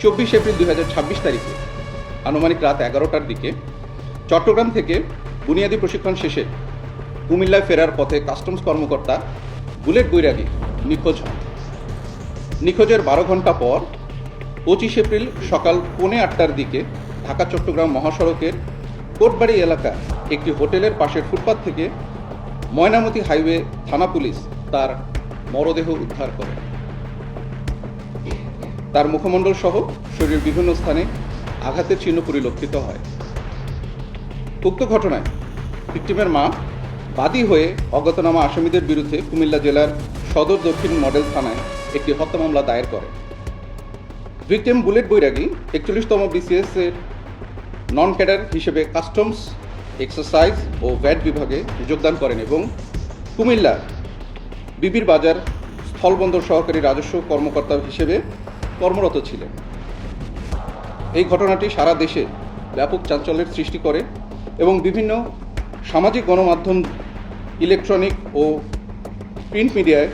24 April 2026 তারিখে আনুমানিক রাত 11টার দিকে চট্টগ্রাম থেকে বুনিয়াদী প্রশিক্ষণ শেষে কুমিল্লায় ফেরার পথে কাস্টমস কর্মকর্তা বুলেট বৈরাগী নিখোঁজ হন। নিখোঁজের 12 ঘন্টা পর 25 এপ্রিল সকাল 7:45টার দিকে ঢাকা চট্টগ্রাম মহাসড়কের কোটবাড়ি এলাকা একটি হোটেলের পাশের ফুটপাত থেকে ময়নামতি হাইওয়ে থানা পুলিশ তার মরদেহ উদ্ধার করে। তার মুখমণ্ডল সহ শরীরের বিভিন্ন স্থানে আঘাতের চিহ্ন পরিলক্ষিত হয়। উক্ত ঘটনায় ভিকটিমের মা বাদী হয়ে অজ্ঞাতনামা আসামিদের বিরুদ্ধে কুমিল্লা জেলার সদর দক্ষিণ মডেল থানায় একটি হত্যা মামলা দায়ের করে। ভিকটিম বুলেট বৈরাগী 41তম BCS এর নন ক্যাডার হিসেবে কাস্টমস, এক্সারসাইজ ও ভ্যাট বিভাগে যোগদান করেন এবং কুমিল্লার বিবির বাজার স্থলবন্দর সহকারী রাজস্ব কর্মকর্তা হিসেবে কর্মরত ছিলেন। এই ঘটনাটি সারা দেশে ব্যাপক চাঞ্চল্যের সৃষ্টি করে এবং বিভিন্ন সামাজিক গণমাধ্যম, ইলেকট্রনিক ও প্রিন্ট মিডিয়ায়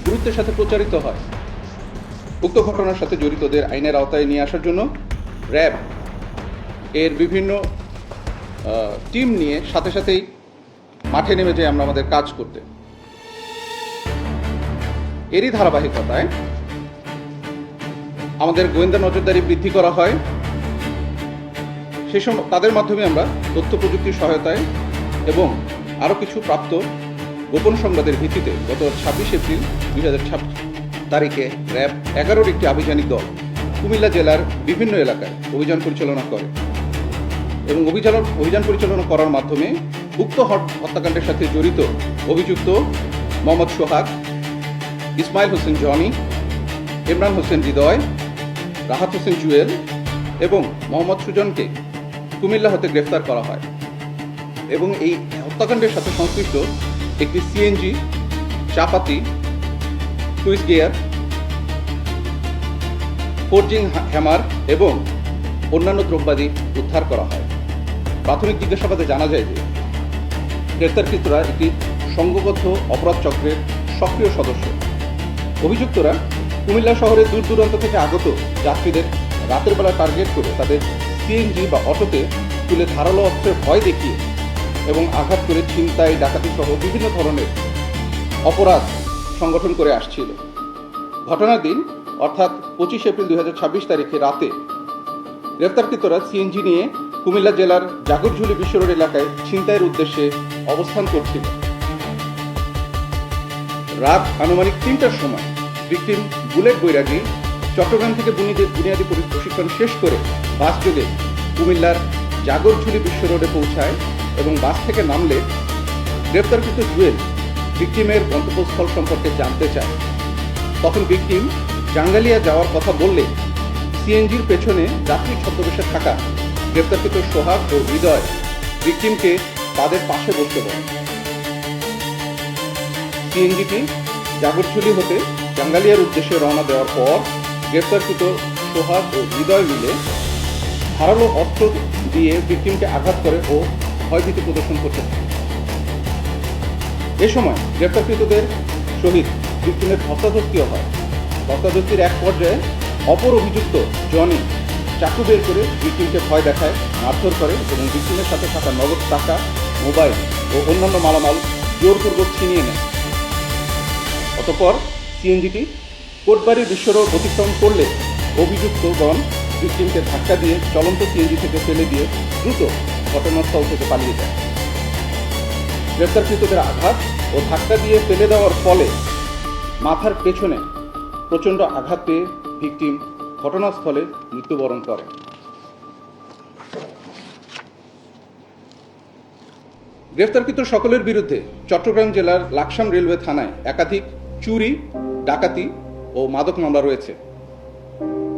গুরুত্বের সাথে প্রচারিত হয়। উক্ত ঘটনার সাথে জড়িতদের আইনের আওতায় নিয়ে আসার জন্য র্যাব এর বিভিন্ন টিম নিয়ে সাথে সাথেই মাঠে নেমে যাই আমরা আমাদের কাজ করতে। এরই ধারাবাহিকতায় আমাদের গোয়েন্দা নজরদারি বৃদ্ধি করা হয়। সেই সময় তাদের মাধ্যমে আমরা তথ্য প্রযুক্তির সহায়তায় এবং আরও কিছু প্রাপ্ত গোপন সংবাদের ভিত্তিতে গত 26 এপ্রিল 2026 তারিখে র্যাব 11-র একটি আভিযানিক দল কুমিল্লা জেলার বিভিন্ন এলাকায় অভিযান পরিচালনা করে এবং অভিযান পরিচালনা করার মাধ্যমে উক্ত হত্যাকাণ্ডের সাথে জড়িত অভিযুক্ত মোহাম্মদ সোহাগ, ইসমাইল হোসেন জনি, ইমরান হোসেন হৃদয়, রাহাত হোসেন জুয়েল এবং মোহাম্মদ সুজনকে কুমিল্লা হতে গ্রেফতার করা হয় এবং এই হত্যাকাণ্ডের সাথে সংশ্লিষ্ট একটি সিএনজি, চাপাতি, সুইচ গিয়ার, ফোর্জিং হ্যামার এবং অন্যান্য দ্রব্যাদি উদ্ধার করা হয়। প্রাথমিক জিজ্ঞাসাবাদে জানা যায় যে গ্রেফতারকৃতরা একটি সংঘবদ্ধ অপরাধ চক্রের সক্রিয় সদস্য। অভিযুক্তরা কুমিল্লা শহরের দূর দূরান্ত থেকে আগত যাত্রীদের রাতের বেলা টার্গেট করে তাদের সিএনজি বা অটোতে তুলে ধারালো অস্ত্রের ভয় দেখিয়ে এবং আঘাত করে ছিনতাই, ডাকাতি সহ বিভিন্ন ধরনের অপরাধ সংগঠন করে আসছিল। ঘটনার দিন অর্থাৎ 25 এপ্রিল 2026 তারিখে রাতে গ্রেফতারকৃতরা সিএনজি নিয়ে কুমিল্লা জেলার জাগরঝুলি বিশ্ব রোড এলাকায় ছিনতাইয়ের উদ্দেশ্যে অবস্থান করছিল। রাত আনুমানিক 3টার সময় ভিকটিম বুলেট বৈরাগী চট্টগ্রাম থেকে বুনিয়াদী প্রশিক্ষণ শেষ করে বাস যোগে কুমিল্লার জাগরঝুলি বিশ্ব রোডে পৌঁছায় এবং বাস থেকে নামলে গ্রেফতারকৃত জুয়েল ভিকটিমের গন্তব্যস্থল সম্পর্কে জানতে চায়। তখন ভিকটিম জাঙ্গালিয়া যাওয়ার কথা বললে সিএনজির পেছনে যাত্রী ছদ্মবেশে থাকা গ্রেফতারকৃত সোহাগ ও হৃদয় ভিকটিমকে তাদের পাশে বসতে বলে। সিএনজিটি জাগরঝুলি হতে জাঙ্গালিয়ার উদ্দেশ্যে রওনা দেওয়ার পর গ্রেফতারকৃত সোহাগ ও হৃদয় মিলে ধারালো অস্ত্র দিয়ে ভিকটিমকে আঘাত করে ও ভয়ভীতি প্রদর্শন করতে থাকে। এ সময় গ্রেফতারকৃতদের সহিত ভিকটিমের ধস্তাধস্তিও হয়। ধস্তাধস্তির এক পর্যায়ে অপর অভিযুক্ত জনি চাকু বের করে ভিকটিমকে ভয় দেখায়, মারধর করে এবং ভিকটিমের সাথে থাকা নগদ টাকা, মোবাইল ও অন্যান্য মালামাল জোরপূর্বক ছিনিয়ে নেয়। অতঃপর সিএনজিটি কোটবাড়ি বিশ্ব রোড অতিক্রম করলে অভিযুক্তগণ ভিকটিমকে ধাক্কা দিয়ে চলন্ত সিএনজি থেকে ফেলে দিয়ে দ্রুত ঘটনাস্থল থেকে পালিয়ে যায়। গ্রেফতারকৃতদের আঘাত ও ধাক্কা দিয়ে ফেলে দেওয়ার ফলে মাথার পেছনে প্রচণ্ড আঘাত পেয়ে ভিকটিম ঘটনাস্থলে মৃত্যুবরণ করে। গ্রেফতারকৃত সকলের বিরুদ্ধে চট্টগ্রাম জেলার লাকসাম রেলওয়ে থানায় একাধিক চুরি, ডাকাতি ও মাদক মামলা রয়েছে।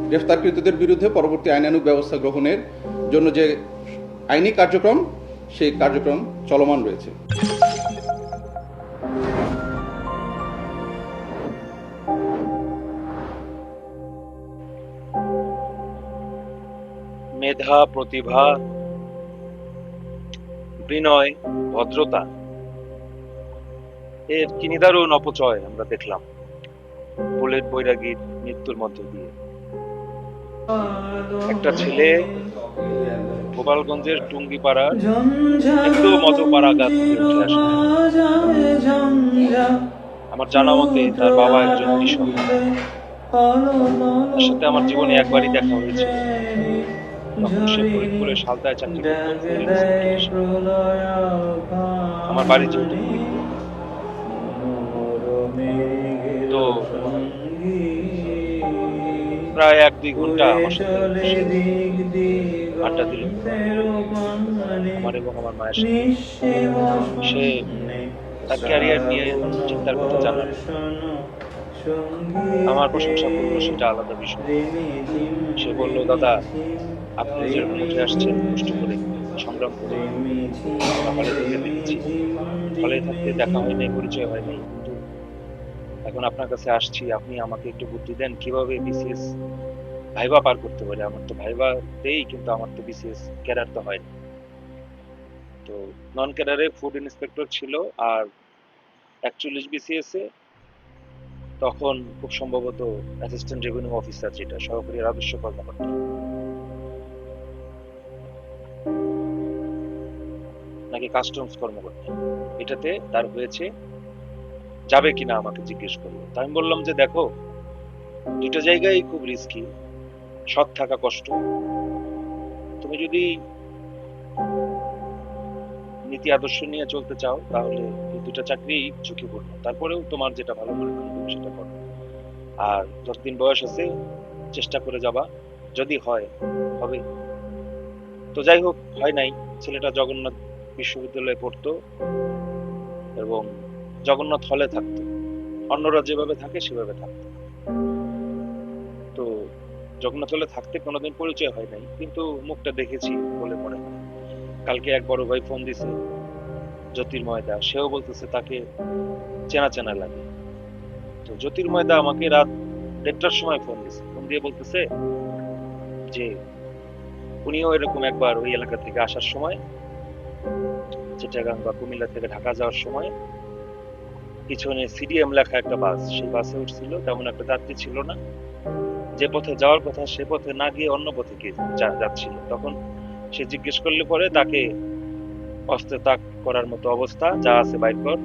গ্রেফতারকৃতদের বিরুদ্ধে পরবর্তী আইনানুগ ব্যবস্থা গ্রহণের জন্য যে আইনি কার্যক্রম, সেই কার্যক্রম চলমান রয়েছে। মেধা, প্রতিভা, বিনয়, ভদ্রতা এর কি নিদারুণ অপচয় আমরা দেখলাম বুলেট বৈরাগীর মৃত্যুর মধ্য দিয়ে। একটা ছেলে গোপালগঞ্জের টুঙ্গিপাড়ার একদম অজপাড়া গাছ থেকে উঠে আসে। আমার জানা মতে তার বাবা একজন কৃষক। তার সাথে আমার জীবনে একবারই দেখা হয়েছিল। তখন সে ফরিদপুরে সালতায় চাকরি করতো ফুড ইন্সপেক্টর হিসেবে। আমার বাড়ি যেহেতু ফরিদপুর, তো প্রায় 1-2 ঘন্টা আমার সাথে সে আড্ডা দিল আমার এবং আমার মায়ের সাথে। সে তার ক্যারিয়ার নিয়ে চিন্তার কথা জানালো, আমার প্রশংসা করলো, সেটা আলাদা বিষয়। সে বলল, দাদা আপনি যেরকম উঠে আসছেন কষ্ট করে, সংগ্রাম করে, আমরা হলে থেকে দেখেছি, হলে থাকতে দেখা হয় নাই, পরিচয় হয় নাই, কিন্তু এখন আপনার কাছে আসছি, আপনি আমাকে একটু বুদ্ধি দেন কিভাবে বিসিএস ভাইবা পার করতে পারি। আমার তো ভাইবা দেই, কিন্তু আমার তো বিসিএস ক্যাডার তো হয় না। তো নন ক্যাডারে ফুড ইন্সপেক্টর ছিল, আর 41 বিসিএস এ তখন খুব সম্ভবত অ্যাসিস্ট্যান্ট রেভিনিউ অফিসার, যেটা সহকারী রাজস্ব কর্মকর্তা, নাকি কাস্টমস কর্মকর্তা, এটাতে তার হয়েছে, যাবে কিনা আমাকে জিজ্ঞেস করলো। তা আমি বললাম যে দেখো, দুটো জায়গায় খুব রিস্কি, সৎ থাকা কষ্ট। তুমি যদি নীতি আদর্শ নিয়ে চলতে চাও তাহলে এই দুটো চাকরি ঝুঁকিপূর্ণ, তারপরেও তোমার যেটা ভালো মনে হয় তুমি সেটা করো। আর যতদিন বয়স আছে চেষ্টা করে যাবা, যদি হয় হবে। তো যাই হোক, হয় নাই। ছেলেটা জগন্নাথ বিশ্ববিদ্যালয়ে পড়তো এবং জগন্নাথ হলে থাকতো, অন্যরা যেভাবে থাকে সেভাবে থাকতো। তো জগন্নাথ হলে থাকতে কোনোদিন পরিচয় হয় নাই, কিন্তু মুখটা দেখেছি বলে মনে হয়। কালকে এক বড় ভাই ফোন দিছে, জ্যোতির্ময় দা, সেও বলতেছে তাকে চেনা চেনা লাগে। তো জ্যোতির্ময় দা আমাকে রাত 1:30টার সময় ফোন দিছে, ফোন দিয়ে বলতেছে যে উনিও এরকম একবার ওই এলাকা থেকে আসার সময়, চিটাগাং বা কুমিল্লা থেকে ঢাকা যাওয়ার সময়, পিছনে সিডিএম লেখা একটা বাস, সেই বাসে উঠছিল, তেমন একটা যাত্রী ছিল না, যে পথে যাওয়ার কথা সে পথে না গিয়ে অন্য পথে গিয়ে যাচ্ছিল। তখন সে জিজ্ঞেস করলে পরে তাকে অস্ত্রে তাক করার মতো অবস্থা, যা আছে বাইর কর।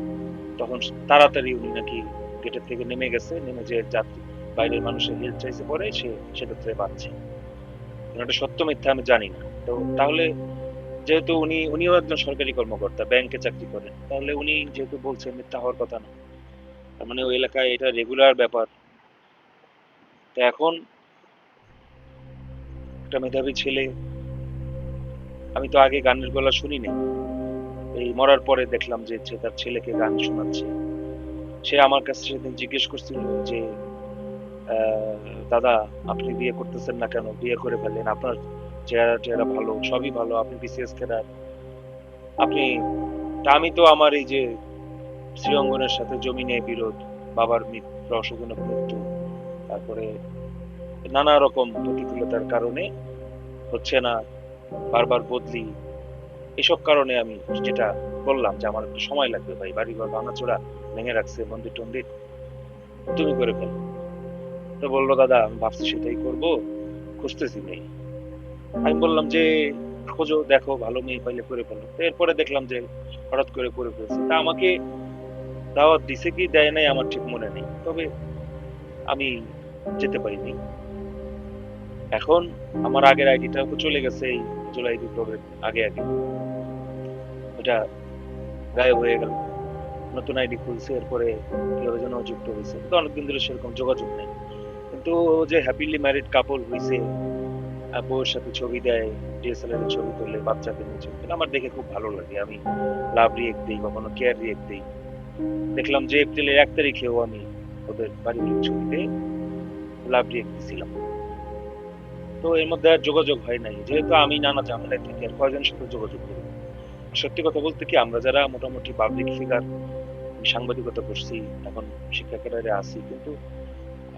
তখন তাড়াতাড়ি উনি নাকি গেটের থেকে নেমে গেছে, নেমে যে যাত্রী বাইরের মানুষের হেল্প চাইছে, পরে সে সেটাতে পাচ্ছে। এটা সত্য মিথ্যা আমি জানি না। তো তাহলে যেহেতু উনিও একজন সরকারি কর্মকর্তা, ব্যাংকে চাকরি করেন, তাহলে উনি যেহেতু বলছেন মিথ্যা হওয়ার কথা না, তার মানে ওই এলাকায় এটা রেগুলার ব্যাপার। তো এখন একটা মেধাবী ছেলে, আমি তো আগে গানের গলা শুনি নাই, এই মরার পরে দেখলাম যে সে তার ছেলেকে গান শোনাচ্ছে। সে আমার কাছে সেদিন জিজ্ঞেস করছিল যে দাদা আপনি বিয়ে করতেছেন না কেন, বিয়ে করে ফেলেন, আপনার চেহারা টেহারা ভালো, সবই ভালো, আপনি বিসিএস ক্যাডার, আপনি। তা আমি তো আমার এই যে শ্রীঅঙ্গনের সাথে জমি নিয়ে বিরোধ, বাবার মৃত্যু, অশোকজনক মৃত্যু, তারপরে নানা রকম প্রতিকূলতার কারণে হচ্ছে না, বারবার বদলি, এসব কারণে আমি যেটা বললাম যে আমার একটু সময় লাগবে ভাই, বাড়িঘর ভাঙাচোরা ভেঙে রাখছে, মন্দির টন্দির, তুমি করে ফেলো। তো বললো, দাদা আমি ভাবছি সেটাই করব, খুঁজতেছি নেই। আমি বললাম যে খোঁজো, দেখো ভালো মেয়ে পাইলে করে ফেলো। তো এরপরে দেখলাম যে হঠাৎ করে ফেলছে। তা আমাকে দাওয়াত দিছে কি দেয় নাই আমার ঠিক মনে নেই, তবে আমি যেতে পারিনি। এখন আমার আগের আইডিটা তো চলে গেছে, এই জুলাই বিপ্লবের আগে আগে ওটা গায়েব হয়ে গেল। নতুন আইডি খুলছে, এরপরে কিভাবে যেন যুক্ত হয়েছে, কিন্তু অনেকদিন ধরে সেরকম যোগাযোগ নেই। কিন্তু ও যে হ্যাপিলি ম্যারিড কাপল হয়েছে, বউয়ের সাথে ছবি দেয়, ডিএসএলআর এর ছবি তোলে, বাচ্চাকে নিয়ে ছবি তোলে, আমার দেখে খুব ভালো লাগে। আমি লাভ রিয়েক্ট দিই, কখনো কেয়ার রিয়েক্ট দিই। দেখলাম যে এপ্রিলের 1 তারিখেও আমি ওদের বাড়ির ছবিতে লাভ রিয়েক্ট দিছিলাম। তো এর মধ্যে আর যোগাযোগ হয় নাই, যেহেতু আমি নানা ঝামেলায় থাকি, আর কয়জনের সাথে যোগাযোগ করি। সত্যি কথা বলতে কি, আমরা যারা মোটামুটি পাবলিক ফিগার, সাংবাদিকতা করছি, এখন শিক্ষা ক্যাডারে আছি, কিন্তু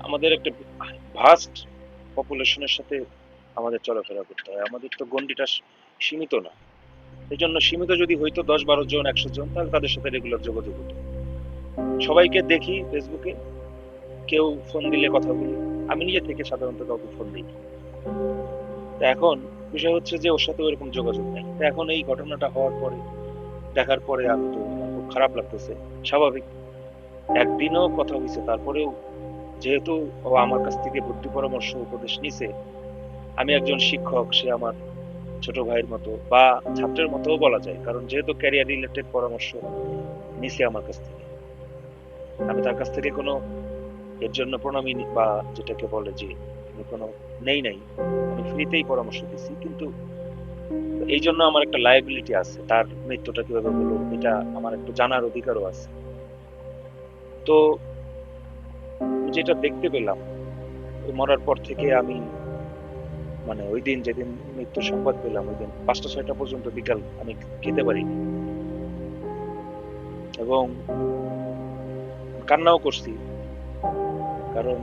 আমাদের একটা ভাস্ট পপুলেশনের সাথে আমাদের চলাফেরা করতে হয়। আমাদের তো গণ্ডিটা সীমিত না। এই জন্য সীমিত যদি হইতো 10-12 জন 100 জন, তাহলে তাদের সাথে রেগুলার যোগাযোগ হতো। সবাইকে দেখি ফেসবুকে, কেউ ফোন দিলে কথা বলি, আমি নিজে থেকে সাধারণত কাউকে ফোন দিই। তো এখন বিষয় হচ্ছে যে ওর সাথে ওরকম যোগাযোগ নেই। তো এখন এই ঘটনাটা হওয়ার পরে, দেখার পরে আমি তো আমার খুব খারাপ লাগতেছে। স্বাভাবিক। একদিনও কথা হইছে, তারপরেও যেহেতু ও আমার কাছ থেকে বুদ্ধি পরামর্শ উপদেশ নিছে, আমি একজন শিক্ষক, সে আমার ছোট ভাইয়ের মতো বা ছাত্রের মতোও বলা যায়, কারণ যেহেতু ক্যারিয়ার রিলেটেড পরামর্শ নিছে আমার কাছ থেকে, আমি তার কাছ থেকে কোনো এর জন্য প্রণামী বা যেটাকে বলে যে আমি কোনো নেই নাই, আমি ফ্রিতেই পরামর্শ দিছি। কিন্তু এই জন্য আমার একটা লায়াবিলিটি আছে, তার মৃত্যুটা কিভাবে হলো এটা আমার একটু জানার অধিকারও আছে। তো যেটা দেখতে পেলাম, ও মরার পর থেকে আমি মানে ওই দিন যেদিন মৃত্যুর সংবাদ পেলাম, ওই দিন 5টা 6টা পর্যন্ত বিকাল আমি খেতে পারিনি, এবং কান্নাও করছি। কারণ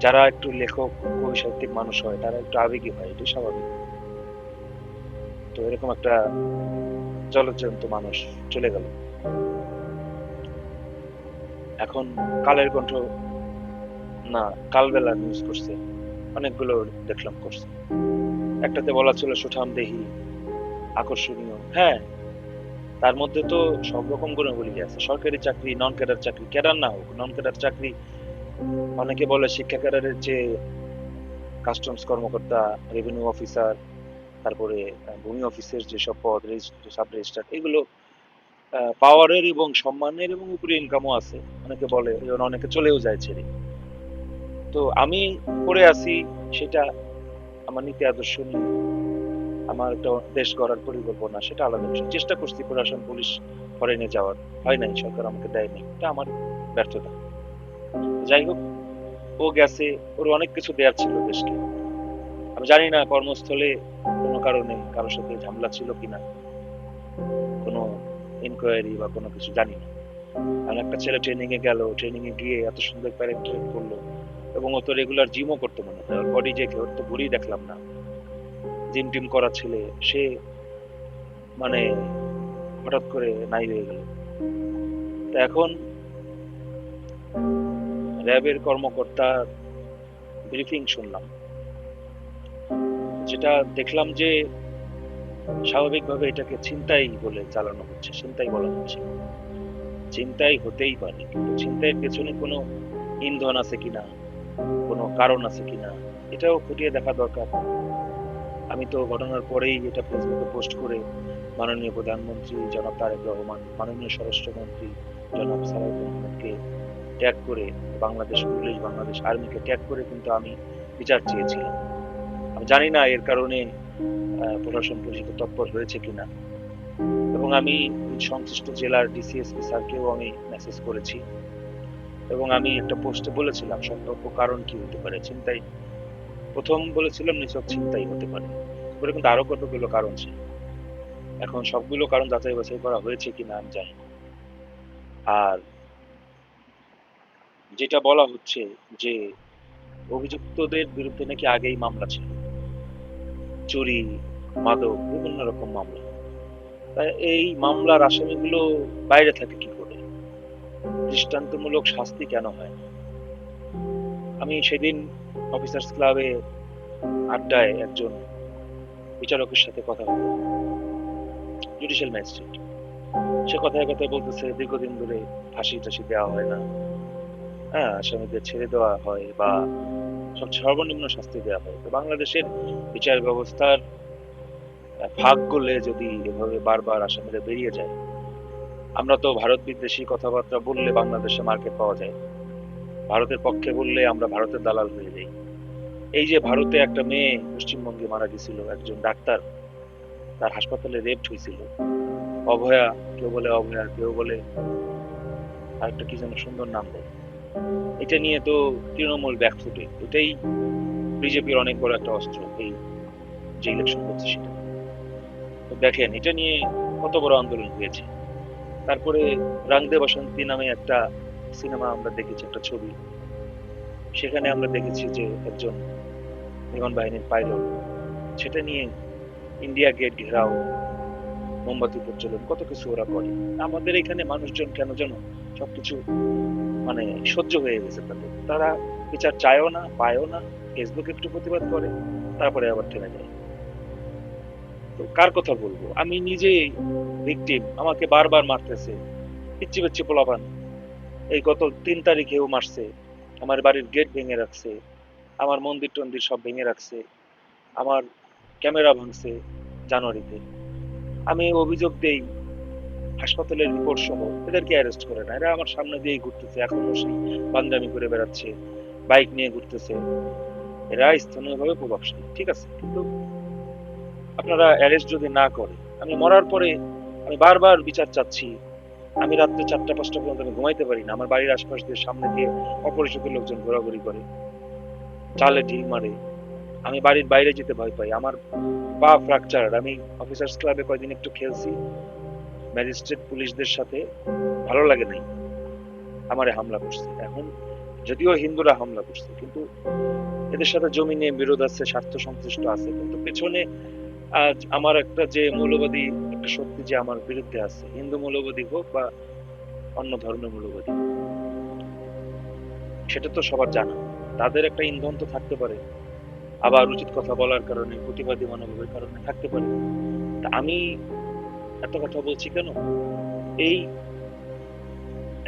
যারা একটু লেখক কবি সাহিত্যিক মানুষ হয় তারা একটু আবেগী হয়, এটাই স্বাভাবিক। তো এরকম একটা জলজ্যান্ত মানুষ চলে গেল। এখন কালের কণ্ঠ না, কালবেলা নিউজ করছে, অনেকগুলো দেখলাম করছে। একটাতে বলা ছিল সুঠাম দেহি, আকর্ষণীয়। হ্যাঁ, তার মধ্যে তো সব রকম গুণাবলী আছে। সরকারি চাকরি, নন ক্যাডার চাকরি, ক্যাডার না হোক, নন ক্যাডার চাকরি, অনেকে বলে শিক্ষা ক্যাডারের যে কাস্টমস কর্মকর্তা, রেভিনিউ অফিসার, তারপরে ভূমি অফিসের যেসব পদ, সাব রেজিস্ট্রার, এগুলো পাওয়ারের এবং সম্মানের এবং উপরে ইনকামও আছে। অনেকে বলে, এবং অনেকে চলেও যায় ছেড়ে। তো আমি পড়ে আছি, সেটা আমার নীতি আদর্শ নিয়ে আমার একটা দেশ গড়ার পরিকল্পনা, সেটা আলাদা বিষয়। চেষ্টা করছি প্রশাসন, পুলিশ, ফরেনে যাওয়ার, হয় নাই, সরকার আমাকে দেয়নি, এটা আমার ব্যর্থতা। যাই হোক, ও গেছে, ওর অনেক কিছু দেওয়ার ছিল দেশকে। আমি জানি না কর্মস্থলে কোনো কারণে কারোর সাথে ঝামেলা ছিল কিনা, কোনো ইনকোয়ারি বা কোনো কিছু জানি না। আর একটা ছেলে ট্রেনিং এ গেল, ট্রেনিং এ গিয়ে এত সুন্দর প্যারেড করলো, এবং ও তো রেগুলার জিমও করতে মনে হয়, ওর বডি যে ওর তো ঘুরেই দেখলাম না। জিম টিম করা ছেলে, সে মানে হঠাৎ করে নাই হয়ে গেল। তো এখন র্যাবের কর্মকর্তা ব্রিফিং শুনলাম, যেটা দেখলাম যে স্বাভাবিকভাবে এটাকে ছিনতাই বলে চালানো হচ্ছে, ছিনতাই বলা হচ্ছে। ছিনতাই হতেই পারে, কিন্তু ছিনতাইয়ের পেছনে কোনো ইন্ধন আছে কিনা, কোনো কারণ আছে কিনা, এটাও খুঁটিয়ে দেখা দরকার। আমি তো ঘটনার পরেই এটা ফেসবুকে পোস্ট করে মাননীয় প্রধানমন্ত্রী জনাব তারেক রহমান, মাননীয় স্বরাষ্ট্রমন্ত্রী জনাব সালাউদ্দিন আহমেদকে ট্যাগ করে, বাংলাদেশ পুলিশ, বাংলাদেশ আর্মিকে ট্যাগ করে কিন্তু আমি বিচার চেয়েছিলাম। আমি জানি না এর কারণে প্রশাসন পরিষদ তৎপর হয়েছে কিনা, এবং আমি সংশ্লিষ্ট জেলার ডিসিএসপি স্যারকেও আমি মেসেজ করেছি, এবং আমি একটা পোস্টে বলেছিলাম সম্ভাব্য কারণ কি হতে পারে ছিনতাই। প্রথম বলেছিলাম নিছক ছিনতাই হতে পারে, পরে কিন্তু আরো কতগুলো কারণ ছিল। এখন সবগুলো কারণ যাচাই বাছাই করা হয়েছে কিনা আমি জানি না। আর যেটা বলা হচ্ছে যে অভিযুক্তদের বিরুদ্ধে নাকি আগেই মামলা ছিল, চুরি, মাদক, বিভিন্ন রকম মামলা। তাই এই মামলার আসামিগুলো বাইরে থাকে কি করে, দৃষ্টান্তমূলক শাস্তি কেন হয় না? আমি সেদিন অফিসার্স ক্লাবে আড্ডায় একজন বিচারকের সাথে কথা হলো, জুডিশিয়াল ম্যাজিস্ট্রেট। সে কথায় কথায় বলতেছে দীর্ঘদিন ধরে ফাঁসি টাসি দেওয়া হয় না, হ্যাঁ, আসামিদের ছেড়ে দেওয়া হয় বা সর্বনিম্ন শাস্তি দেওয়া হয়। তো বাংলাদেশের বিচার ব্যবস্থার ফাঁক গলে যদি এভাবে বারবার আসামিরা বেরিয়ে যায়, আমরা তো ভারত বিদ্বেষী কথাবার্তা বললে বাংলাদেশে মার্কেট পাওয়া যায়, ভারতের পক্ষে বললে আমরা ভারতের দালাল হয়ে যাই। এই যে ভারতে একটা মেয়ে পশ্চিমবঙ্গে মারা গেছিল, একজন ডাক্তার, তার হাসপাতালে রেপড হয়েছিল, অভয়া, কেউ বলে অভয়া, কেউ বলে আরেকটা কি যেন সুন্দর নাম দেয়। এটা নিয়ে তো তৃণমূল ব্যাকফুটে, এটাই বিজেপির অনেক বড় একটা অস্ত্র, এই যে ইলেকশন হচ্ছে সেটা। তো দেখেন এটা নিয়ে কত বড় আন্দোলন হয়েছে। তারপরে রাং দে বসন্তী নামে একটা সিনেমা আমরা দেখেছি, একটা ছবি, সেখানে আমরা দেখেছি যে একজন বিমান বাহিনীর পাইলট, সেটা নিয়ে ইন্ডিয়া গেট ঘেরাও, মোমবাতি প্রজ্বলন, কত কিছু ওরা করে। আমাদের এখানে মানুষজন কেন যেন সবকিছু মানে সহ্য হয়ে গেছে তাদের, তারা বিচার চায়ও না, পায়ও না। ফেসবুকে একটু প্রতিবাদ করে, তারপরে আবার থেমে যায়। তো কার কথা বলবো? আমি নিজে ভিকটিম, আমাকে বারবার মারতেছে, পিচ্ছি পিচ্ছি পোলাপান। এই গত 3 তারিখেও মারছে, আমার বাড়ির গেট ভেঙে রাখছে, আমার মন্দির টন্দির সব ভেঙে রাখছে, আমার ক্যামেরা ভাঙছে জানুয়ারিতে। আমি অভিযোগ দেই, হাসপাতালের রিপোর্ট সহ, এদেরকে অ্যারেস্ট করে না। এরা আমার সামনে দিয়েই ঘুরতেছে, এখনো সেই বান্দামি করে বেড়াচ্ছে, বাইক নিয়ে ঘুরতেছে। এরা স্থানীয়ভাবে প্রভাবশালী, ঠিক আছে, কিন্তু আপনারা অ্যারেস্ট যদি না করে, আমি মরার পরে আমি বারবার বিচার চাচ্ছি। আমি রাত্রে 4টা 5টা পর্যন্ত আমি ঘুমাইতে পারি না। আমার বাড়ির আশপাশ দিয়ে সামনে দিয়ে অপরিচিত লোকজন ঘোরাঘুরি করে, চালে ঢিল মারে। আমি বাড়ির বাইরে যেতে ভয় পাই। আমার পা ফ্র্যাকচার। আমি অফিসার্স ক্লাবে কয়দিন একটু খেলছি ম্যাজিস্ট্রেট পুলিশদের সাথে, ভালো লাগে নাই, আমারে হামলা করছে। এখন যদিও হিন্দুরা হামলা করছে, কিন্তু এদের সাথে জমি নিয়ে বিরোধ আছে, স্বার্থ সংশ্লিষ্ট আছে, কিন্তু পেছনে আজ আমার একটা যে মৌলবাদী একটা শক্তি যে আমার বিরুদ্ধে আছে, হিন্দু মৌলবাদী হোক বা অন্য ধর্মের মৌলবাদী, সেটা তো সবার জানা। তাদের একটা ইন্ধন তো থাকতে পারে, আবার উচিত কথা বলার কারণে, প্রতিবাদী মনোভাবের কারণে থাকতে পারে। তা আমি এত কথা বলছি কেন? এই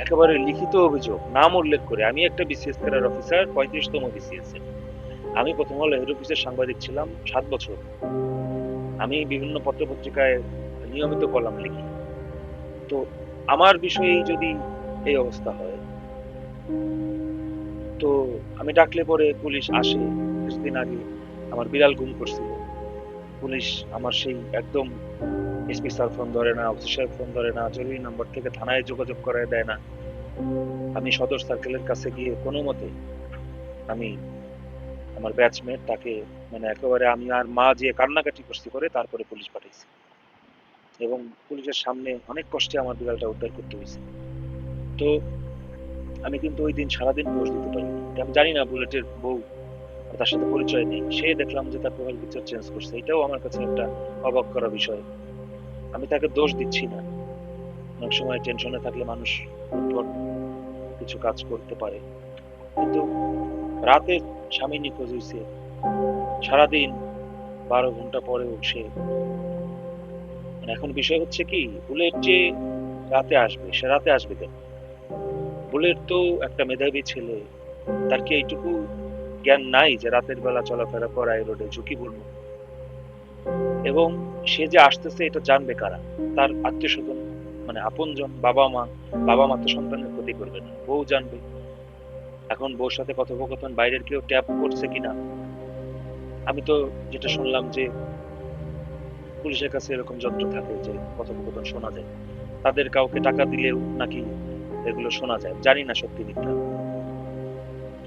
একেবারে লিখিত অভিযোগ, নাম উল্লেখ করে, আমি একটা বিসিএস ক্যাডার অফিসার, 35তম বিসিএস এর। আমি প্রথম হলো হেড অফিসের সাংবাদিক ছিলাম 7 বছর। আমি বিভিন্ন পত্রপত্রিকায় নিয়মিত কলাম লিখি। তো আমার বিষয়ে যদি এই অবস্থা হয়, তো আমি ডাকলে পরে পুলিশ আসে। কিছুদিন আগে আমার বিড়াল গুম করছিল, পুলিশ আমার সেই একদম এসপি স্যার ফোন ধরে না, ওসি সাহেব ফোন ধরে না, জরুরি নাম্বার থেকে থানায় যোগাযোগ করায় দেয় না। আমি সদর সার্কেলের কাছে গিয়ে কোনো মতে আমি আমার ব্যাচমেট তাকে, মানে একেবারে আমি আর মা যে কান্নাকাটি করছি করে, তারপরে পুলিশ পাঠাইছি, এবং পুলিশের সামনে অনেক কষ্টে আমার বিড়ালটা উদ্ধার করতে হয়েছে। তো আমি কিন্তু ওই দিন সারাদিন পোস্ট দিতে পারি। আমি জানি না বুলেটের বউ, তার সাথে পরিচয় নেই, সে দেখলাম যে তার প্রোফাইল পিকচার চেঞ্জ করছে। এটাও আমার কাছে একটা অবাক করা বিষয়। আমি তাকে দোষ দিচ্ছি না, অনেক সময় টেনশনে থাকলে মানুষ উদ্ভট কিছু কাজ করতে পারে, কিন্তু রাতে স্বামী নিখোঁজ হয়েছে, সারাদিন 12 ঘন্টা পরেও সে, মানে এখন বিষয় হচ্ছে কি, বুলেট যে রাতে আসবে, সে রাতে আসবে কেন? বুলেট তো একটা মেধাবী ছেলে, তার কি এইটুকু জ্ঞান নাই যে রাতের বেলা চলাফেরা করা এই রোডে ঝুঁকিপূর্ণ? এবং সে যে আসতেছে এটা জানবে কারা? তার আত্মীয় স্বজন, মানে আপনজন, বাবা মা। বাবা মা তো সন্তানের ক্ষতি করবে না, বউ জানবে। এখন বউর সাথে কথোপকথন বাইরের কেউ ট্যাপ করছে কিনা? আমি তো যেটা শুনলাম যে পুলিশের কাছে এরকম যন্ত্র থাকে যে কথোপকথন শোনা যায়, তাদের কাউকে টাকা দিলেও নাকি এগুলো শোনা যায়। জানি না সত্যি মিথ্যা।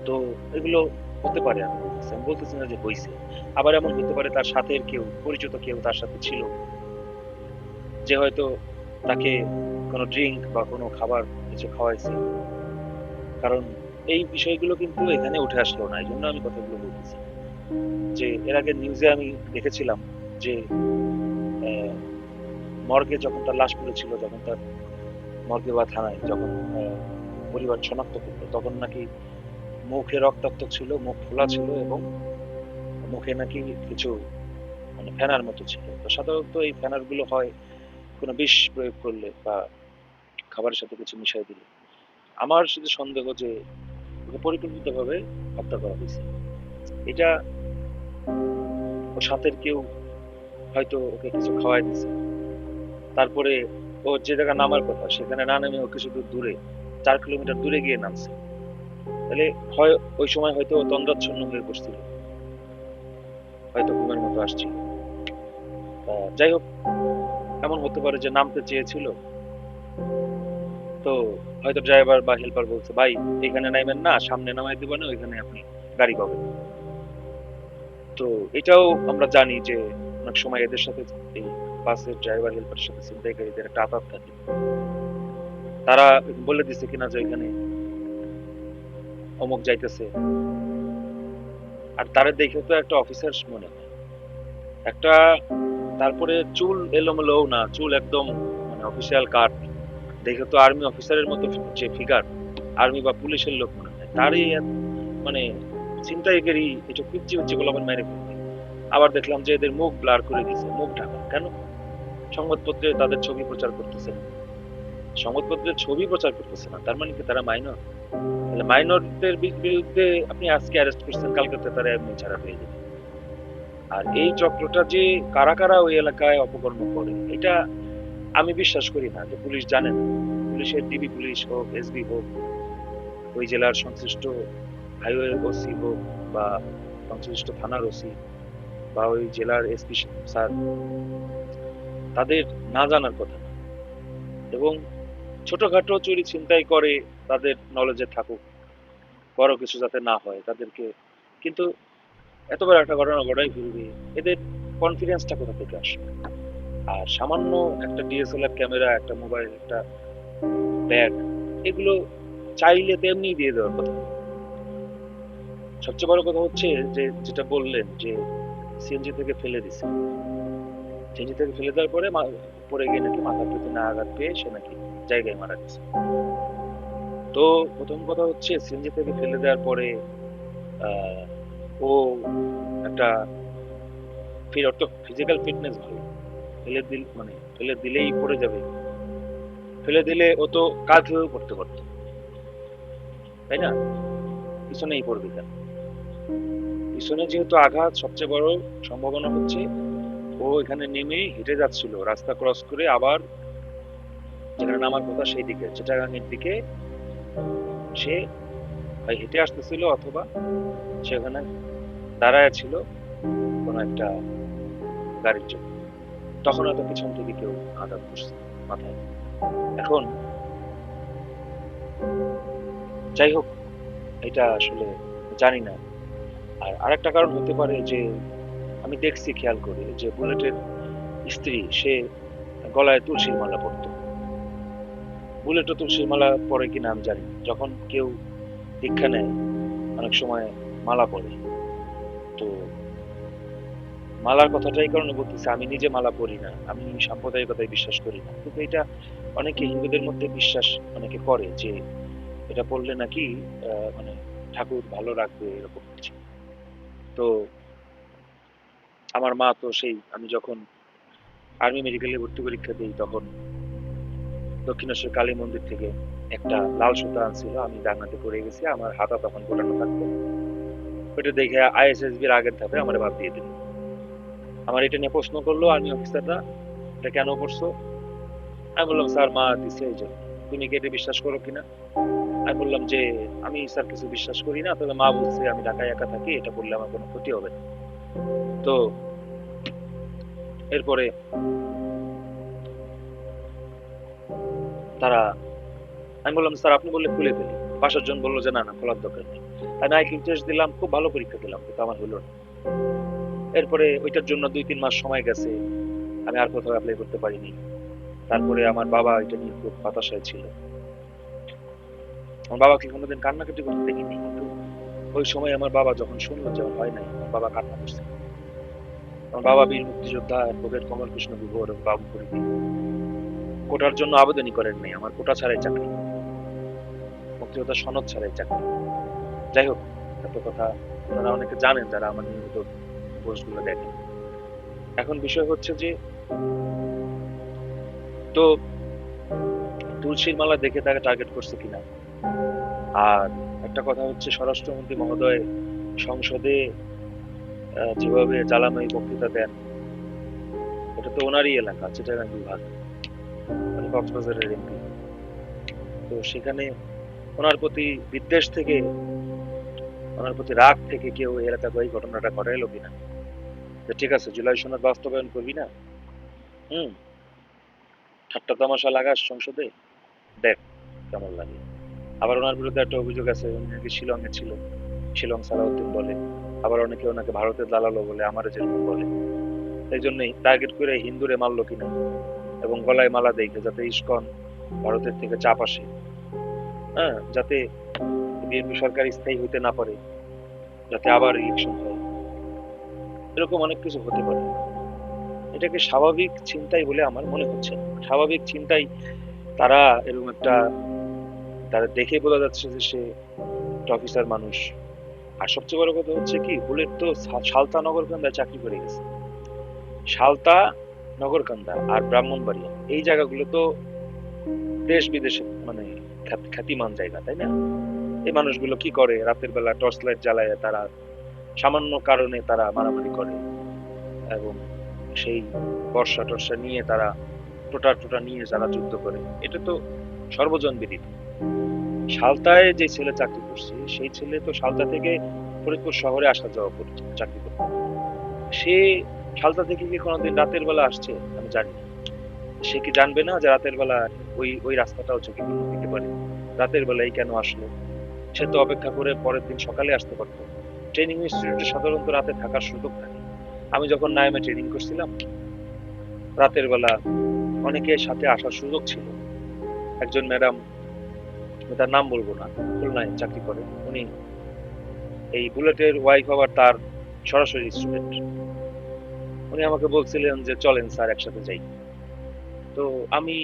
তো এগুলো হতে পারে, আমি বলতেছি না যে হইছে। আবার এমন হতে পারে তার সাথে কেউ, পরিচিত কেউ তার সাথে ছিল, যে হয়তো তাকে কোনো ড্রিঙ্ক বা কোনো খাবার কিছু খাওয়াইছে। কারণ এই বিষয়গুলো কিন্তু এখানে উঠে আসলো না, এই জন্য আমি কথাগুলো বলতেছি। যে এর আগে নিউজে আমি দেখেছিলাম যে মর্গে যখন তার লাশ পড়েছিল, যখন তার মর্গে বা থানায় যখন পরিবার শনাক্ত করলো, তখন নাকি মুখে রক্তাক্ত ছিল, মুখ খোলা ছিল, এবং মুখে নাকি কিছু মানে ফেনার মতো ছিল। তো সাধারণত এই ফেনার গুলো হয় কোনো বিষ প্রয়োগ করলে বা খাবারের সাথে কিছু মিশাই দিলে। আমার শুধু সন্দেহ যে ওকে পরিকল্পিতভাবে হত্যা করা হয়েছে। এটা ওর সাথের কেউ হয়তো ওকে কিছু খাওয়াই দিছে, তারপরে ও যে জায়গায় নামার কথা সেখানে না নেমে ও কিছু দূর দূরে, 4 কিলোমিটার দূরে গিয়ে নামছে। তাহলে হয় ওই সময় হয়তো ও তন্দ্রাচ্ছন্ন হয়ে পড়ছিল, হয়তো ঘুমের মতো আসছিল। যাই হোক, এমন হতে পারে যে নামতে চেয়েছিল, তো হয়তো ড্রাইভার বা হেল্পার বলছে, ভাই এখানে নাইবেন না, সামনে নামাই দিব না, ওইখানে আপনি গাড়ি পাবেন। তো এটাও আমরা জানি যে অনেক সময় এদের সাথে, এই বাসের ড্রাইভার হেল্পারের সাথে ছিনতাইকারীদের একটা আতাত থাকে। তারা বলে দিছে কিনা যে এখানে অমুক যাইতেছে, আর তারা দেখে তো একটা অফিসার মনে হয় একটা। তারপরে চুল এলোমেলোও না, চুল একদম মানে অফিসিয়াল কাট, দেখে তো আর্মি অফিসারের মতো যে ফিগার, আর্মি বা পুলিশের লোক মনে হয়। তারই মানে ছিনতাইকারী এটা পিচ্ছি পিচ্ছি গোলাপান মেরে ফেলবে। আবার দেখলাম যে এদের মুখ ব্লার করে দিয়েছে, মুখ ঢাকা। কেন? সংবাদপত্রে তাদের ছবি প্রচার করতেছে না। সংবাদপত্রের ছবি প্রচার করতেছে না, তার মানে কি তারা মাইনর? তাহলে মাইনরদের বিরুদ্ধে আপনি আজকে অ্যারেস্ট করছেন, কালকে তো তারা এমনি ছাড়া পেয়ে যাবে। আর এই চক্রটা যে কারা কারা ওই এলাকায় অপকর্ম করে, এটা আমি বিশ্বাস করি না যে পুলিশ জানে না। পুলিশের ডিবি পুলিশ হোক, এসবি হোক, ওই জেলার সংশ্লিষ্ট হাইওয়ে ওসি হোক বা সংশ্লিষ্ট থানার ওসি বা ওই জেলার এসপি স্যার, তাদের না জানার কথা না। এবং ছোটখাটো চুরি ছিনতাই করে, তাদের নলেজে থাকুক, বড় কিছু যাতে না হয় তাদেরকে, কিন্তু এত বড় একটা ঘটনা ঘটাই ফেলবে, এদের কনফিডেন্সটা কোথা থেকে আসবে? আর সামান্য একটা ডিএসএলআর ক্যামেরা, একটা মোবাইল, একটা ব্যাগ, এগুলো চাইলে তেমনি দিয়ে দেওয়ার কথা। সবচেয়ে বড় কথা হচ্ছে যে যেটা বললেন যে সিএনজি থেকে ফেলে দিছে, সিএনজি থেকে ফেলে দেওয়ার পরে পড়ে গিয়ে নাকি মাথার পেছনে আঘাত পেয়ে সে নাকি জায়গায় মারা গেছে। তো প্রথম কথা হচ্ছে সিএনজি থেকে ফেলে দেওয়ার পরে আহ, ও একটা ফিজিক্যাল ফিটনেস ভালো, ফেলে দিলেই পড়ে যাবে, ফেলে দিলে ও তো কাজ হয়েও পড়তে পারতো, তাই না? পিছনেই পড়বে কেন? পিছনে যেহেতু আঘাত, সবচেয়ে বড় সম্ভাবনা হচ্ছে ও এখানে নেমে হেঁটে যাচ্ছিল, রাস্তা ক্রস করে আবার যেখানে নামার কথা সেই দিকে, চিটাগাংয়ের দিকে সে হয় হেঁটে আসতেছিল অথবা সেখানে দাঁড়ায় ছিল কোনো একটা গাড়ির জন্য, তখন হয়তো পিছন থেকে কেউ আঘাত করছে মাথায়। এখন যাই হোক, এটা আসলে জানি না। আর আরেকটা কারণ হতে পারে যে আমি দেখছি, খেয়াল করে, যে বুলেটের স্ত্রী সে গলায় তুলসীর মালা পরতো। বুলেটও তুলসীর মালা পরে কিনা আমি জানি না। যখন কেউ দীক্ষা নেয় অনেক সময় মালা পরে, তো মালার কথাটাই কারণে বলতেছে। আমি নিজে মালা পরি না, আমি সাম্প্রদায়িকতায় বিশ্বাস করি না, কিন্তু এটা অনেকে হিন্দুদের মধ্যে বিশ্বাস অনেকে করে যে এটা পড়লে নাকি মানে ঠাকুর ভালো রাখবে, এরকম কিছু। তো আমার মা তো সেই, আমি যখন আর্মি মেডিকেলে ভর্তি পরীক্ষা দিই তখন দক্ষিণেশ্বর কালী মন্দির থেকে একটা লাল সুতা আনছিল, আমি ডাঙাতে পড়ে গেছি, আমার হাতা তখন গোটানো থাকতো, ওইটা দেখে আইএসএসবির আগের ধাপে আমার বাদ দিয়ে দিল। আমার এটা নিয়ে প্রশ্ন করলো আর্মি অফিসাররা, এটা কেন করছো? আমি বললাম স্যার মা দিছে এই জন্য। তুমি কি এটা বিশ্বাস করো কিনা? আমি বললাম যে আমি স্যার কিছু বিশ্বাস করি না, তবে মা বলছে আমি ঢাকায় একা থাকি, এটা করলে আমার কোনো ক্ষতি হবে না। তো এরপরে তারা, আমি বললাম স্যার আপনি বললে খুলে ফেলি, বাসার জন বললো যে না না, খোলার দরকার নেই। আমি আইকিউ টেস্ট দিলাম, খুব ভালো পরীক্ষা দিলাম, কিন্তু আমার হলো না। এরপরে ওইটার জন্য 2-3 মাস সময় গেছে, আমি আর কোথাও অ্যাপ্লাই করতে পারিনি। তারপরে আমার বাবা এটা নিয়ে খুব হতাশায় ছিল। আমার বাবাকে কোনোদিন কান্নাকাটি করতে দেখিনি, কিন্তু ওই সময় আমার বাবা যখন শুনলো যে আমার হয় নাই, আমার বাবা কান্না করছে। আমার বাবা বীর মুক্তিযোদ্ধা অ্যাডভোকেট কমল কৃষ্ণ গুহ এবং বাবু পরিধি, কোটার জন্য আবেদনই করেন নাই, আমার কোটা ছাড়াই চাকরি, মুক্তিযোদ্ধা সনদ ছাড়াই চাকরি। যাই হোক, এত কথা আপনারা অনেকে জানেন যারা আমার নিয়মিত পোস্টগুলো দেখেন। এখন বিষয় হচ্ছে যে, তো তুলসীর মালা দেখে তাকে টার্গেট করছে কিনা। আর একটা কথা হচ্ছে, স্বরাষ্ট্রমন্ত্রী মহোদয় সংসদে যেভাবে জ্বালাময়ী বক্তৃতা দেন, এটা তো ওনারই এলাকা, চিটাগাং বিভাগ, মানে কক্সবাজারের এমপি। তো সেখানে ওনার প্রতি বিদ্বেষ থেকে, ওনার প্রতি রাগ থেকে কেউ এই এলাকায় এই ঘটনাটা ঘটাইলো কিনা, যে ঠিক আছে জুলাই সনদ বাস্তবায়ন করবি না, হুম, ঠাট্টা তামাশা লাগাস সংসদে, দেখ কেমন লাগে। আবার ওনার বিরুদ্ধে একটা অভিযোগ আছে, উনি নাকি শিলংয়ে ছিল, শিলং সালাউদ্দিন বলে, আবার অনেকে ওনাকে ভারতের দালালও বলে, আমারও যেরকম বলে। এই জন্যই টার্গেট করে হিন্দুরে মারলো কিনা, এবং গলায় মালা দেখে যাতে ইস্কন ভারতের থেকে চাপ আসে, হ্যাঁ, যাতে বিএনপি সরকার স্থায়ী হইতে না পারে, যাতে আবার ইলেকশন হয়, এরকম অনেক কিছু হতে পারে। এটাকে স্বাভাবিক চিন্তাই বলে আমার মনে হচ্ছে না। স্বাভাবিক চিন্তাই তারা এরকম একটা, তারা দেখে বোঝা যাচ্ছে যে সে একটা অফিসার মানুষ, আর সবচেয়ে বড় কথা হচ্ছে কি, বুলেট তো সালতা নগরকান্দায় চাকরি করে গেছে। সালতা, নগরকান্দা আর ব্রাহ্মণবাড়িয়া, এই জায়গাগুলো তো দেশ বিদেশে মানে খ্যাতিমান জায়গা, তাই না? এই মানুষগুলো কি করে, রাতের বেলা টর্চ লাইট জ্বালায় তারা সামান্য কারণে তারা মারামারি করে, এবং সেই বর্ষা টর্ষা নিয়ে তারা টোটা টোটা নিয়ে যারা যুদ্ধ করে, এটা তো সর্বজন বিদিত। সালতায় যে ছেলে চাকরি করছে, সেই ছেলে তো সালতা থেকে ফরিদপুর শহরে আসা যাওয়া করছে চাকরি করতে। সে সালতা থেকে কি কোনোদিন রাতের বেলা আসছে? আমি জানি না। সে কি জানবে না যে রাতের বেলা ওই ওই রাস্তাটাও ঝুঁকিপূর্ণ দিতে পারে? রাতের বেলায় কেন আসলো? সে তো অপেক্ষা করে পরের দিন সকালে আসতে পারতো। ট্রেনিং ইনস্টিটিউটে সাধারণত রাতে থাকার সুযোগ থাকে। আমি যখন নাইমে ট্রেনিং করছিলাম, রাতের বেলা অনেকের সাথে আসার সুযোগ ছিল। একজন ম্যাডাম, তার নাম বলবো না, খুলনায় চাকরি করে, উনি এই বুলেটের ওয়াইফ আবার তার সরাসরি স্টুডেন্ট। উনি আমাকে বলছিলেন যে চলেন স্যার একসাথে যাই। তো আমি,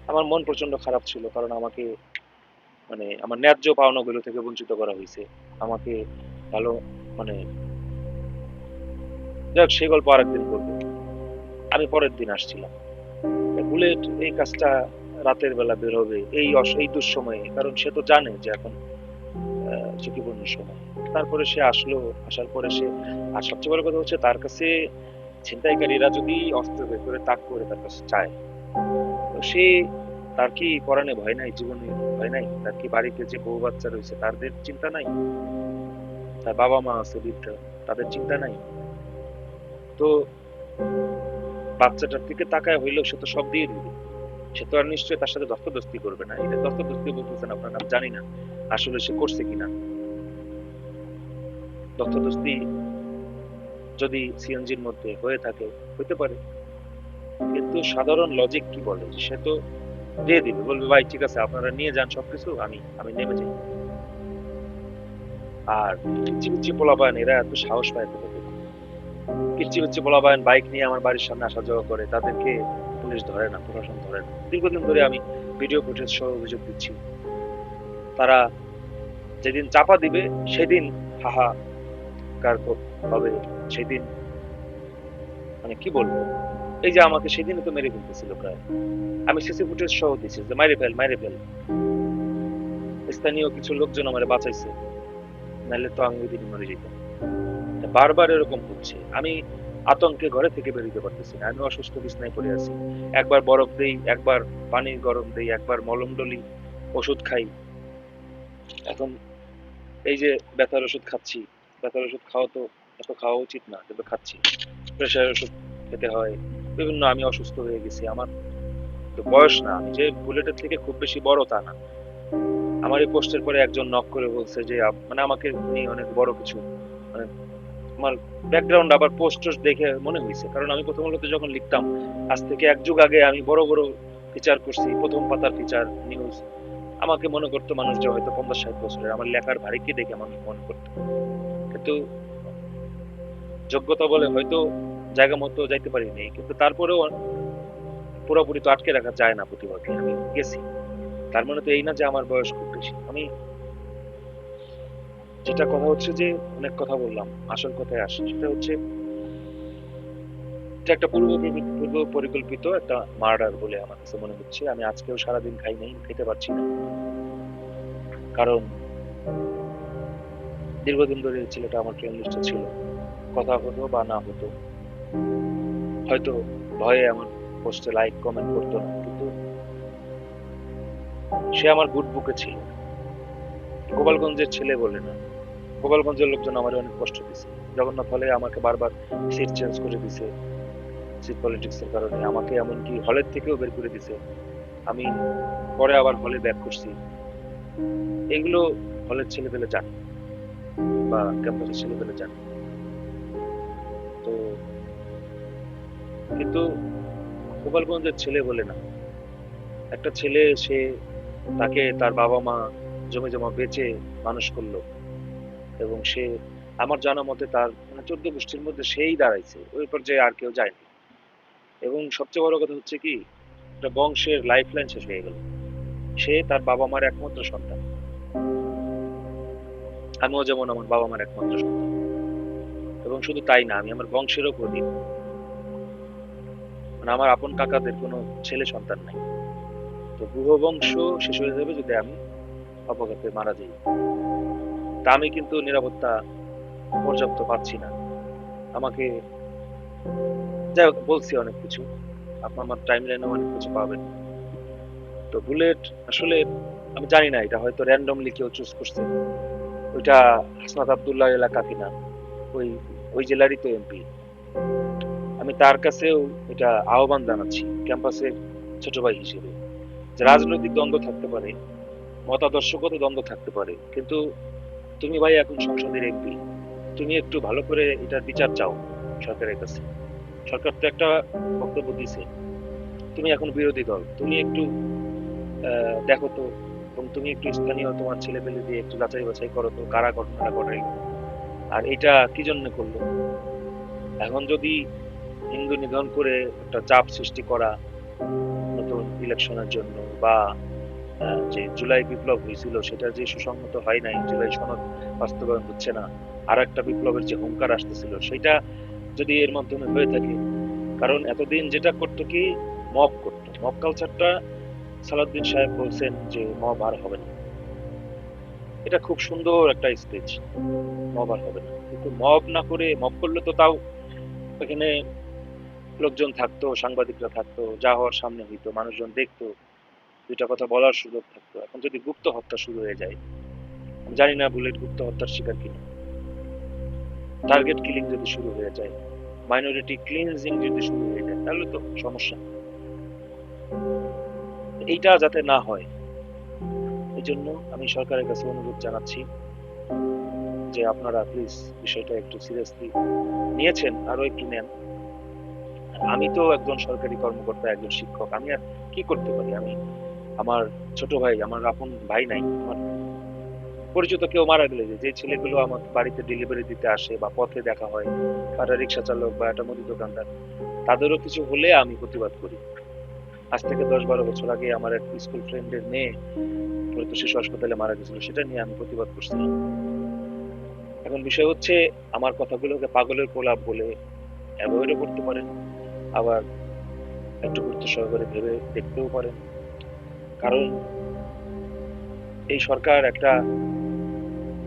আমার মন প্রচন্ড খারাপ ছিল, কারণ আমাকে মানে আমার ন্যায্য পাওনাগুলো থেকে বঞ্চিত করা হয়েছে। আমাকে ভালো মানে, যাক সে গল্প আরেকদিন করবো। আমি পরের দিন আসছিলাম। বুলেট এই কাজটা রাতের বেলা বের হবে এই দুঃসময়ে, কারণ সে তো জানে যে এখন ঝুঁকিপূর্ণ সময়। তারপরে সে আসলো, আসার পরে সে, আর সবচেয়ে বড় কথা হচ্ছে তার কাছে ছিনতাইকারীরা যদি অস্ত্র বের করে তাক করে তার কাছে চায়, তো সে, তার কি পরাণে ভয় নাই, জীবনে ভয় নাই? তার কি বাড়িতে যে বউ বাচ্চা রয়েছে তাদের চিন্তা নাই? তার বাবা মা আছে বৃদ্ধ, তাদের চিন্তা নাই? তো বাচ্চাটার দিকে তাকায় হইলেও সে তো সব দিয়ে দিবে। সে তো আর নিশ্চয়ই তার সাথে ধস্তাধস্তি করবে না। এটা ধস্তাধস্তি বলতেছেন আপনার, আমি জানি না আসলে সে করছে কিনা। ধস্তাধস্তি যদি সিএনজির মধ্যে হয়ে থাকে, হতে পারে, কিন্তু সাধারণ লজিক কি বলে যে সে তো দিয়ে দিবে, বলবে ভাই ঠিক আছে আপনারা নিয়ে যান সবকিছু, আমি আমি নেমে যাই। আর পিচ্ছি পিচ্ছি পোলাপান এরা এত সাহস পায় কোথা থেকে? পিচ্ছি পিচ্ছি পোলাপান বাইক নিয়ে আমার বাড়ির সামনে আসা যাওয়া করে, তাদেরকে পুলিশ ধরে না, প্রশাসন ধরে না। দীর্ঘদিন ধরে আমি ভিডিও ফুটেজ সহ অভিযোগ দিচ্ছি। তারা যেদিন চাপা দিবে সেদিন হাহাকার হবে। সেদিন মানে কি বলবো, এই যে আমাকে সেদিনই তো মেরে ফেলতেছিল প্রায়। আমি সিসি ফুটেজ সহ দিচ্ছি যে মাইরে ফেল মাইরে ফেল। স্থানীয় কিছু লোকজন আমার বাঁচাইছে, নাহলে তো আমি ওই দিন মরে যেতাম। বারবার এরকম হচ্ছে, আমি আতঙ্কে ঘরে থেকে বেরোতে পারতেছি না। আমি অসুস্থ বিছানায় পড়ে আছি। একবার বরফ দেই, একবার পানি গরম দেই, একবার মলম ডলি, ওষুধ খাই। এখন এই যে ব্যথার ওষুধ খাচ্ছি, ব্যথার ওষুধ খাওয়া তো এত খাওয়া উচিত না, কিন্তু খাচ্ছি। প্রেশার ওষুধ খেতে হয়, বিভিন্ন, আমি অসুস্থ হয়ে গেছি। আমার তো বয়স না, আমি যে বুলেটের থেকে খুব বেশি বড় তা না। আমার এই পোস্টের পরে একজন নক করে বলছে যে মানে আমাকে নিয়ে অনেক বড় কিছু, মানে আমার ব্যাকগ্রাউন্ড আবার পোস্ট দেখে মনে হয়েছে, কারণ আমি প্রথমত যখন লিখতাম আজ থেকে এক যুগ আগে আমি বড় বড় ফিচার করছি, প্রথম পাতার ফিচার নিউজ। আমাকে মনে করতো মানুষ যে হয়তো 50-60 বছরের, আমার লেখার ভারীকে দেখে মানুষ মনে করতো। কিন্তু যোগ্যতা বলে হয়তো জায়গা মতো যাইতে পারিনি, কিন্তু তারপরেও পুরোপুরি তো আটকে রাখা যায় না প্রতিভাকে, আমি গেছি। তার মানে তো এই না যে আমার বয়স খুব বেশি। আমি যেটা কথা হচ্ছে যে অনেক কথা বললাম, আসল কথায় আসি, সেটা হচ্ছে এটা একটা পূর্ব পরিকল্পিত একটা মার্ডার বলে আমার কাছে মনে হচ্ছে। আমি আজকেও সারাদিন খাই নাই, খেতে পারছি না, কারণ দীর্ঘদিন ধরে এই ছেলেটা আমার ফ্রেন্ড লিস্টে ছিল। কথা হতো বা না হতো, হয়তো ভয়ে আমার পোস্টে লাইক কমেন্ট করতো না, কিন্তু সে আমার গুড বুকে ছিল। গোপালগঞ্জের ছেলে বলে না, গোপালগঞ্জের লোকজন আমার অনেক কষ্ট দিছে। জগন্নাথ হলে আমাকে বারবার সিট চেঞ্জ করে দিছে, সিট পলিটিক্সের কারণে আমাকে এমনকি হলের থেকেও বের করে দিছে। আমি পরে আবার হলে ব্যাক করছি। এগুলো হলের ছেলে পেলে জানে বা ক্যাম্পাসের ছেলে পেলে জানে। তো কিন্তু গোপালগঞ্জের ছেলে বলে না, একটা ছেলে, সে, তাকে তার বাবা মা জমি জমা বেচে মানুষ করলো, এবং সে আমার জানা মতে তার মানে 14 গোষ্ঠীর মধ্যে সেই দাঁড়াইছে, ওই পর্যায়ে আর কেউ যায়নি। এবং সবচেয়ে বড় কথা হচ্ছে কি, একটা বংশের লাইফ লাইন শেষ হয়ে গেল। সে তার বাবা মার একমাত্র সন্তান। আমিও যেমন আমার বাবা মার একমাত্র সন্তান, এবং শুধু তাই না, আমি আমার বংশেরও প্রদীপ। মানে আমার আপন কাকাদের কোনো ছেলে সন্তান নাই। তো গুহ বংশ শেষ হয়ে যাবে যদি আমি অপঘাতে মারা যাই। তা আমি কিন্তু নিরাপত্তা পর্যাপ্ত পাচ্ছি না। আমাকে, যাই হোক, বলছি অনেক কিছু, আপনার আমার টাইম লাইনে অনেক কিছু পাবেন। তো বুলেট আসলে আমি জানি না, এটা হয়তো র্যান্ডমলি কেউ চুজ করছে। ওইটা হাসনাত আব্দুল্লাহ এলাকা কিনা, ওই ওই জেলারই তো এমপি। আমি তার কাছেও এটা আহ্বান জানাচ্ছি ক্যাম্পাসের ছোট ভাই হিসেবে, যে রাজনৈতিক দ্বন্দ্ব থাকতে পারে, মতাদর্শগত দ্বন্দ্ব থাকতে পারে, কিন্তু তুমি ভাই এখন সংসদের এমপি, তুমি একটু ভালো করে এটার বিচার চাও সরকারের কাছে। সরকার তো একটা বক্তব্য দিছে, তুমি এখন বিরোধী দল, তুমি একটু দেখো তো, এবং তুমি একটু স্থানীয় তোমার ছেলে পেলে দিয়ে একটু যাচাই বাছাই করো তো কারা ঘটনাটা ঘটাইল, আর এটা কি জন্য করলো। এখন যদি হিন্দু নিধন করে একটা চাপ সৃষ্টি করা নতুন ইলেকশনের জন্য, বা যে জুলাই বিপ্লব হয়েছিল সেটা যে সুসংহত হয় নাই, জুলাই সনদ বাস্তবায়ন হচ্ছে না, আর একটা বিপ্লবের যে হুঙ্কার আসতেছিল সেটা যদি এর মাধ্যমে হয়ে থাকে। কারণ এতদিন যেটা করতো কি, মব করতো, মব কালচারটা সালাউদ্দিন সাহেব বলছেন যে মব আর হবে না। এটা খুব সুন্দর একটা স্টেজ, মব আর হবে না, কিন্তু মব না করে, মব করলে তো তাও এখানে লোকজন থাকতো, সাংবাদিকরা থাকতো, যা হওয়ার সামনে হইতো, মানুষজন দেখতো, দুইটা কথা বলার সুযোগ থাকতো। এখন যদি গুপ্ত হত্যা শুরু হয়ে যায়, আমি জানি না বুলেট গুপ্ত হত্যার শিকার কিনা, টার্গেট কিলিং যদি শুরু হয়ে যায়, মাইনরিটি ক্লিনজিং যদি শুরু হয়ে যায়, তাহলে তো সমস্যা। এইটা যাতে না হয়, এই জন্য আমি সরকারের কাছে অনুরোধ জানাচ্ছি যে আপনারা প্লিজ বিষয়টা একটু সিরিয়াসলি নিয়েছেন, আরো একটু নেন। আমি তো একজন সরকারি কর্মকর্তা, একজন শিক্ষক, আমি আর কি করতে পারি। আমি, আমার ছোট ভাই, আমার আপন ভাই নাই, আমার পরিচিত কেউ মারা গেলে, যে ছেলেগুলো আমার বাড়িতে ডেলিভারি দিতে আসে বা পথে দেখা হয়, বা একটা রিক্সা চালক বা একটা মুদি দোকানদার, তাদেরও কিছু হলে আমি প্রতিবাদ করি। আজ থেকে 10-12 বছর আগে আমার এক স্কুল ফ্রেন্ডের মেয়ে হয়তো শিশু হাসপাতালে মারা গেছিল, সেটা নিয়ে আমি প্রতিবাদ করছিলাম। এখন বিষয় হচ্ছে, আমার কথাগুলোকে পাগলের প্রলাপ বলে অ্যাভয়েডও করতে পারেন, আবার একটু গুরুত্ব সহকারে ভেবে দেখতেও পারেন। কারণ এই সরকার একটা,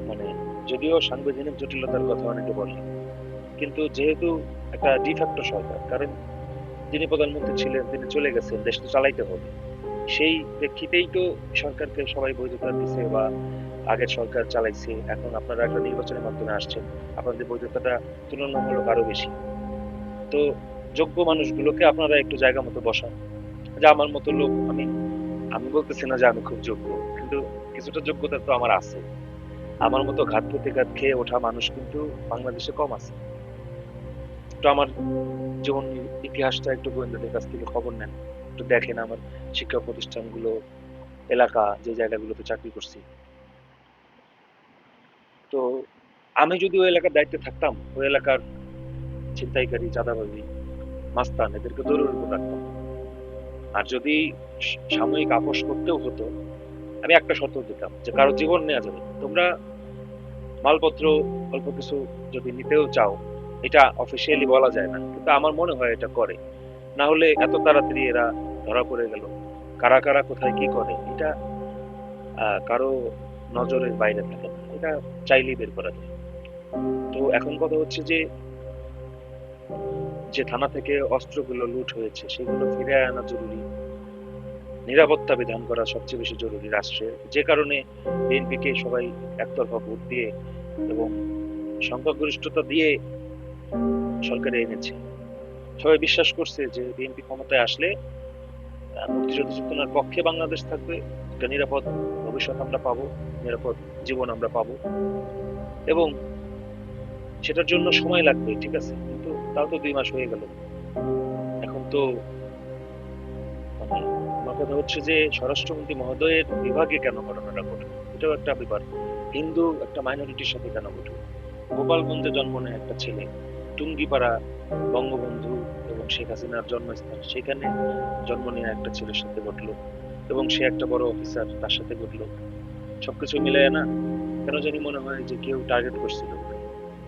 মানে, যদিও সাংবিধানিক জটিলতার কথা অনেকে বলে, কিন্তু যেহেতু একটা ডিফ্যাক্টো সরকার, কারণ যিনি প্রধানমন্ত্রী ছিলেন তিনি চলে গেছেন, দেশ তো চালাইতে হবে, সেই প্রেক্ষিতেই তো সরকারকে সবাই বৈধতা দিছে, বা আগের সরকার চালাইছে। এখন আপনারা একটা নির্বাচনের মাধ্যমে আসছেন, আপনাদের বৈধতাটা তুলনামূলক আরো বেশি। তো যোগ্য মানুষগুলোকে আপনারা একটু জায়গা মতো বসান। যে আমার মতো লোক, আমি আমি বলতেছি না যে আমি খুব যোগ্য, কিন্তু কিছুটা যোগ্যতা তো আমার আছে। আমার মতো ঘাত প্রতিঘাত খেয়ে ওঠা মানুষ কিন্তু বাংলাদেশে কম আছে। তো আমার জীবন ইতিহাসটা একটু গোয়েন্দাদের কাছ থেকে খবর নেন, একটু দেখেন আমার শিক্ষা প্রতিষ্ঠানগুলো, এলাকা, যে জায়গাগুলোতে চাকরি করছি। তো আমি যদি ওই এলাকার দায়িত্বে থাকতাম, ওই এলাকার ছিনতাইকারী, চাঁদাবাজি, মাস্তান, এদেরকে দৌড়ের উপর রাখতাম। আর যদি সাময়িক আপোষ করতেও হতো, আমি একটা শর্ত দিতাম, যে কারো জীবন নেওয়া যাবে না। তোমরা মালপত্র অল্প কিছু যদি নিতেও চাও, এটা অফিসিয়ালি বলা যায় না, কিন্তু আমার মনে হয় এটা করে। না হলে এত তাড়াতাড়ি এরা ধরা পড়ে গেল, কারা কারা কোথায় কি করে, এটা কারো নজরের বাইরে থাকে না, এটা চাইলেই বের করা যায়। তো এখন কথা হচ্ছে যে, যে থানা থেকে অস্ত্রগুলো লুট হয়েছে সেগুলো ফিরে আনা জরুরি, নিরাপত্তা বিধান করা সবচেয়ে বেশি জরুরি রাষ্ট্রে, যে কারণে বিএনপিকে সবাই একতরফা ভোট দিয়ে এবং সংখ্যাগরিষ্ঠতা দিয়ে সরকারে এনেছে। সবাই বিশ্বাস করছে যে বিএনপি ক্ষমতায় আসলে মুক্তিযুদ্ধ চেতনার পক্ষে বাংলাদেশ থাকবে, একটা নিরাপদ ভবিষ্যৎ আমরা পাবো, নিরাপদ জীবন আমরা পাবো, এবং সেটার জন্য সময় লাগবে, ঠিক আছে, কিন্তু তাও তো 2 মাস হয়ে গেল। এখন তো, মানে, আমার কথা হচ্ছে যে স্বরাষ্ট্রমন্ত্রী মহোদয়ের বিভাগে কেন ঘটনাটা ঘটলো, এটাও একটা ব্যাপার। হিন্দু একটা মাইনরিটির সাথে কেন ঘটলো? গোপালগঞ্জে জন্ম নেয় একটা ছেলে, টুঙ্গিপাড়া বঙ্গবন্ধু এবং শেখ হাসিনার জন্মস্থান, সেখানে জন্ম নেওয়া একটা ছেলের সাথে ঘটলো, এবং সে একটা বড় অফিসার, তার সাথে ঘটলো। সবকিছু মিলায় না কেন জানি মনে হয় যে কেউ টার্গেট করছিল,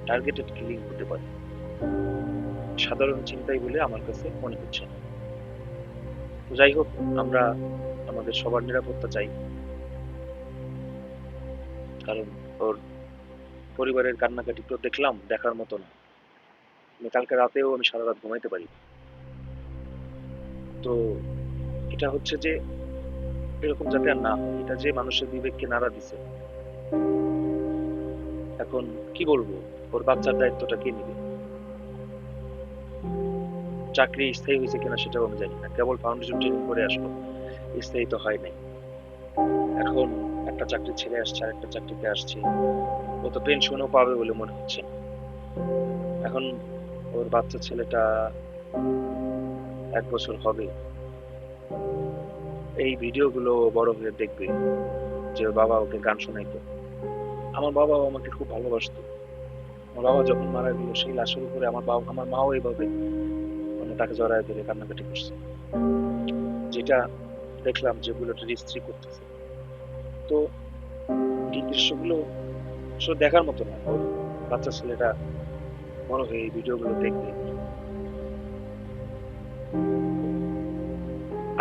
টার্গেটেড কিলিং হতে পারে। সাধারণ চিন্তাই বলে আমার কাছে মনে হচ্ছে না। তো যাই হোক, আমরা আমাদের সবার নিরাপত্তা চাই, কারণ ওর পরিবারের কান্নাকাটি তো দেখলাম, দেখার মতো না। কালকে রাতেও আমি সারা রাত ঘুমাইতে পারি। তো এটা হচ্ছে যে এরকম যাতে আর না হয়, এটা যে মানুষের বিবেককে নাড়া দিছে। এখন কি বলবো, ওর বাচ্চার দায়িত্বটা কে নিবে? চাকরি স্থায়ী হয়েছে কিনা সেটাও আমি জানি না, কেবল ফাউন্ডেশন ট্রেনিং করে আসলো, স্থায়ী তো হয় নাই। এখন একটা চাকরি ছেড়ে আসছে, আর একটা চাকরিতে আসছে, ও তো পেনশনও পাবে বলে মনে হচ্ছে না। এখন ওর বাচ্চা ছেলেটা 1 বছর হবে, এই ভিডিওগুলো বড় হয়ে দেখবে যে ওর বাবা ওকে গান শোনাইতো। আমার বাবাও আমাকে খুব ভালোবাসতো। আমার বাবা যখন মারা গেল, সেই লাশের উপরে আমার মাও এইভাবে মানে তাকে জড়ায় ধরে কান্নাকাটি করছে। যেটা দেখলাম যে বুলেটের স্ত্রী করতেছে, তো এই দৃশ্যগুলো আসলে দেখার মতো না। ওর বাচ্চা ছেলেটা বড় হয়ে এই ভিডিওগুলো দেখবে।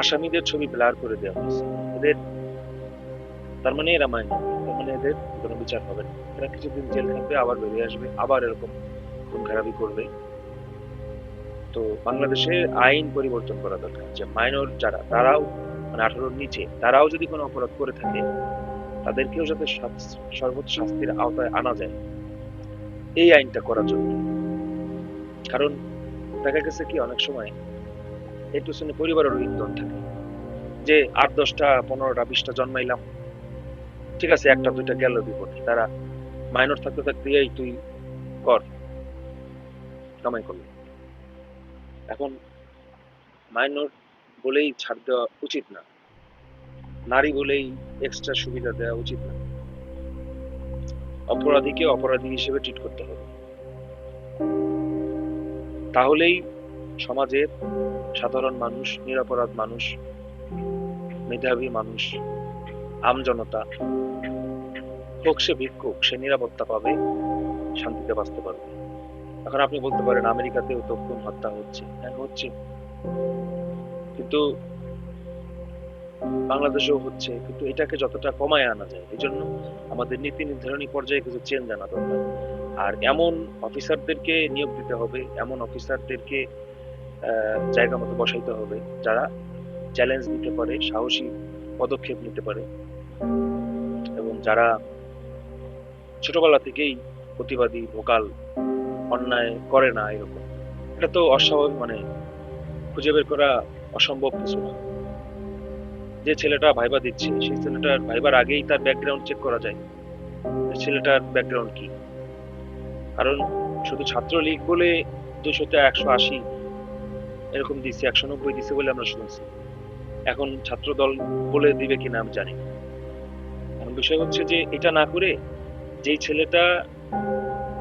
আসামিদের ছবি ব্লার করে দেওয়া হয়েছে, এদের তার মানে এরা মাইন, তার মানে এদের কোনো বিচার হবে না। এরা কিছুদিন জেল থাকবে, আবার বেরিয়ে আসবে, আবার এরকম খুন খারাপি করবে। তো বাংলাদেশে আইন পরিবর্তন করা দরকার, যে মাইনর যারা, তারাও মানে 18-র নিচে, তারাও যদি কোনো অপরাধ করে থাকে, তাদেরকেও যাতে সর্বোচ্চ শাস্তির আওতায় আনা যায়, এই আইনটা করার জন্য। কারণ দেখা গেছে কি, অনেক সময় এর পিছনে পরিবারেরও ইন্ধন থাকে, যে 8, 10টা 15টা 20টা জন্মাইলাম, ঠিক আছে, 1টা 2টা গেল বিপদে, তারা মাইনর থাকতে থাকতে এই তুই কর, কামাই করলো। এখন মাইনর বলেই ছাড় দেওয়া উচিত না, নারী বলেই এক্সট্রা সুবিধা দেওয়া উচিত না। অপরাধীকে অপরাধী হিসেবে ট্রিট করতে হবে, তাহলেই সমাজের সাধারণ মানুষ, নিরপরাধ মানুষ, মেধাবী মানুষ, আমজনতা, হোক সে ভিক্ষুক, সে নিরাপত্তা পাবে, শান্তিতে বাঁচতে পারবে। এখন আপনি বলতে পারেন আমেরিকাতেও তো খুন হত্যা হচ্ছে, হ্যাঁ হচ্ছে, কিন্তু বাংলাদেশেও হচ্ছে, কিন্তু এটাকে যতটা কমায় আনা যায়, এই জন্য আমাদের নীতি নির্ধারণী পর্যায়ে কিছু চেঞ্জ আনা দরকার। আর এমন অফিসারদেরকে নিয়োগ দিতে হবে, এমন অফিসারদেরকে জায়গা মতো বসাইতে হবে, যারা চ্যালেঞ্জ নিতে পারে, সাহসী পদক্ষেপ নিতে পারে, এবং যারা ছোটবেলা থেকেই প্রতিবাদী, ভোকাল, অন্যায় করে না এরকম। এটা তো অস্বাভাবিক, মানে খুঁজে বের করা অসম্ভব কিছু না। যে ছেলেটা ভাইবা দিচ্ছে, সেই ছেলেটার ভাইবার আগেই তার ব্যাকগ্রাউন্ড চেক করা যায়, যে ছেলেটার ব্যাকগ্রাউন্ড কি। কারণ শুধু ছাত্রলীগ বলে 200তে 180 এরকম দিচ্ছে, 190 দিচ্ছে বলে আমরা শুনছি। এখন ছাত্র দল বলে দিবে কিনা আমি জানি না। এখন বিষয় হচ্ছে যে এটা না করে, যেই ছেলেটা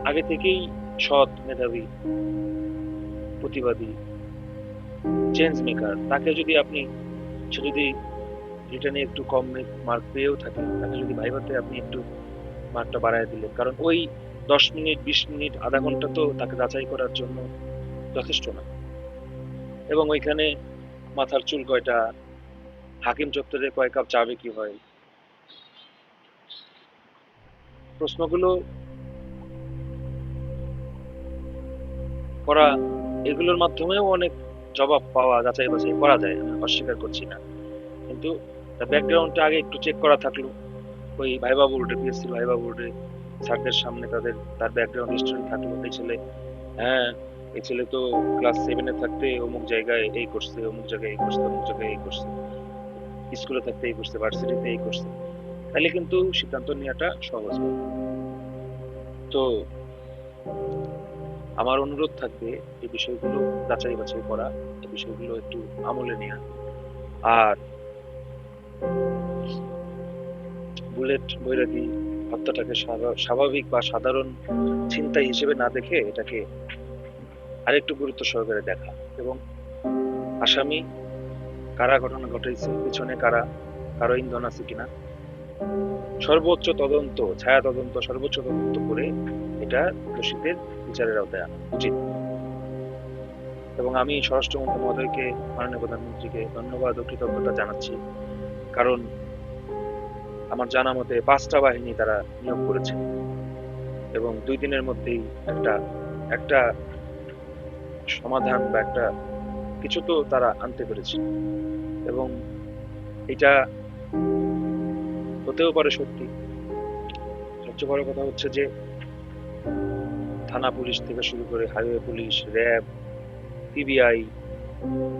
আগে থেকেই সৎ, মেধাবী, প্রতিবাদী, চেঞ্জ মেকার, তাকে যদি আপনি, সে যদি রিটার্নে একটু কম মার্ক পেয়েও থাকে, তাকে যদি ভাইভাতে আপনি একটু মার্কটা বাড়ায় দিলেন, কারণ ওই 10 মিনিট 20 মিনিট আধা ঘন্টা তো তাকে যাচাই করার জন্য যথেষ্ট না। এবং ওইখানে মাথার চুল কয়টা, হাকিম চত্বরে কয় কাপ চা বিক্রি হয়, প্রশ্নগুলো করা, এগুলোর মাধ্যমেও অনেক জবাব পাওয়া, যাচাই বাছাই করা যায়, আমি অস্বীকার করছি না। কিন্তু ব্যাকগ্রাউন্ডটা আগে একটু চেক করা থাকলো, ওই ভাইবা বোর্ডে, পিএসসি ভাইবা বোর্ডে স্যারদের সামনে তার ব্যাকগ্রাউন্ড হিস্টরি থাকলো, এই ছেলে, হ্যাঁ এই ছেলে তো ক্লাস 7-এ থাকতে অমুক জায়গায় এই করছে, অমুক জায়গায় এই করছে, অমুক জায়গায় এই করছে, স্কুলে থাকতে এই করছে, ভার্সিটিতে এই করছে, তাহলে কিন্তু সিদ্ধান্ত নেওয়াটা সহজ হবে। তো আমার অনুরোধ থাকবে এই বিষয়গুলো যাচাই বাছাই করা, এই বিষয়গুলো একটু আমলে নেওয়া। আর বুলেট বৈরাগী হত্যাটাকে স্বাভাবিক বা সাধারণ চিন্তাই হিসেবে না দেখে, এটাকে আরেকটু গুরুত্ব সহকারে দেখা, এবং আসামি কারা, ঘটনা ঘটাইছে, পিছনে কারা, কারো ইন্ধন আছে কিনা, সর্বোচ্চ তদন্ত, ছায়া তদন্ত, সর্বোচ্চ তদন্ত করে এটা দোষীদের বিচারের আওতায় আনা উচিত। এবং আমি স্বরাষ্ট্রমন্ত্রী মহোদয়কে, মাননীয় প্রধানমন্ত্রীকে ধন্যবাদ ও কৃতজ্ঞতা জানাচ্ছি। কারণ আমার জানা মতে 5টা বাহিনী তারা নিয়োগ করেছে এবং 2 দিনের মধ্যেই একটা একটা সমাধান বা একটা কিছু তো তারা আনতে পেরেছে। এবং এটা হতেও পারে সত্যি। সবচেয়ে বড় কথা হচ্ছে যে থানা পুলিশ থেকে শুরু করে হাইওয়ে পুলিশ, র্যাব, পিবিআই,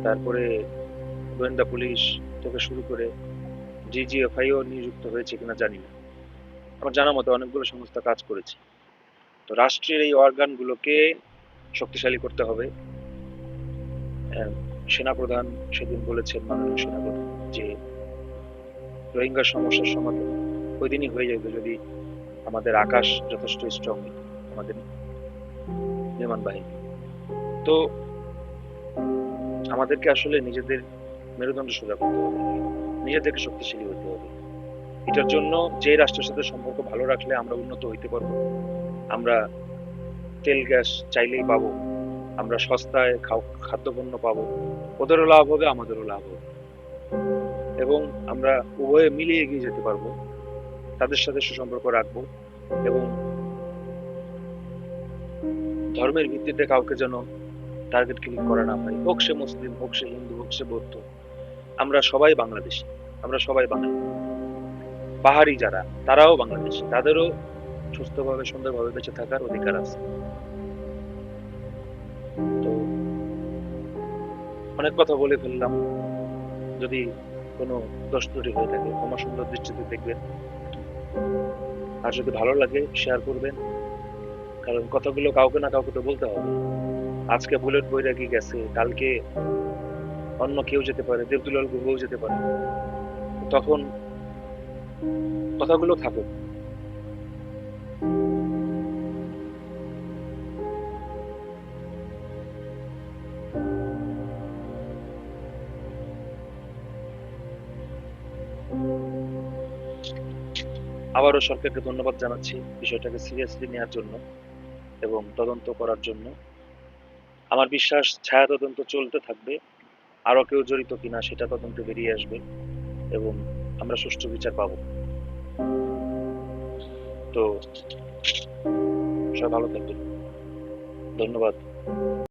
তারপরে গোয়েন্দা পুলিশ থেকে শুরু করে ডিজিএফআইও নিযুক্ত হয়েছে কিনা জানি না। আমার জানা মতে অনেকগুলো সংস্থা কাজ করেছে। তো রাষ্ট্রের এই অর্গানগুলোকে শক্তিশালী করতে হবে। সেনাপ্রধান সেদিন বলেছেন, মাননীয় সেনাপ্রধান, যে রোহিঙ্গা সমস্যার সমাধান ওই দিনই হয়ে যাবে যদি আমাদের আকাশ যথেষ্ট স্ট্রং, আমাদের বিমান বাহিনী। তো আমাদেরকে আসলে নিজেদের মেরুদণ্ড সোজা করতে হবে, নিজেদেরকে শক্তিশালী হতে হবে। এটার জন্য যে রাষ্ট্রের সাথে সম্পর্ক ভালো রাখলে আমরা উন্নত হইতে পারবো। আমরা তেল গ্যাস চাইলেই পাবো, আমরা সস্তায় খাদ্যপণ্য পাবো, ওদেরও লাভ হবে, আমাদেরও লাভ হবে, এবং আমরা উভয়ে মিলিয়ে এগিয়ে যেতে পারবো, তাদের সাথে সুসম্পর্ক রাখবো, এবং ধর্মের ভিত্তিতে কাউকে যেন টার্গেট কিলিং করা না হয়, হোক সে মুসলিম, হোক সে হিন্দু, হোক সে বৌদ্ধ। আমরা সবাই বাংলাদেশি, আমরা সবাই বাঙালি। পাহাড়ি যারা, তারাও বাংলাদেশি, তাদেরও সুস্থভাবে সুন্দরভাবে বেঁচে থাকার অধিকার আছে। তো অনেক কথা বলে ফেললাম, যদি কোনো দোষ ত্রুটি হয়ে থাকে ক্ষমা সুন্দর দৃষ্টিতে দেখবেন। আর যদি ভালো লাগে শেয়ার করবেন, কারণ কথাগুলো কাউকে না কাউকে তো বলতে হবে। আজকে বুলেট বৈরাগী গেছে, কালকে অন্য কেউ যেতে পারে, দেবদুলাল গুহও যেতে পারে, তখন কথাগুলো থাকুক। আবারও সরকারকে ধন্যবাদ জানাচ্ছি বিষয়টাকে সিরিয়াসলি নেওয়ার জন্য এবং তদন্ত করার জন্য। আমার বিশ্বাস ছায়া তদন্ত চলতে থাকবে, আরো কেউ জড়িত কিনা সেটা তদন্তে বেরিয়ে আসবে এবং আমরা সুষ্ঠু বিচার পাবো। তো সবাই ভালো থাকবেন, ধন্যবাদ।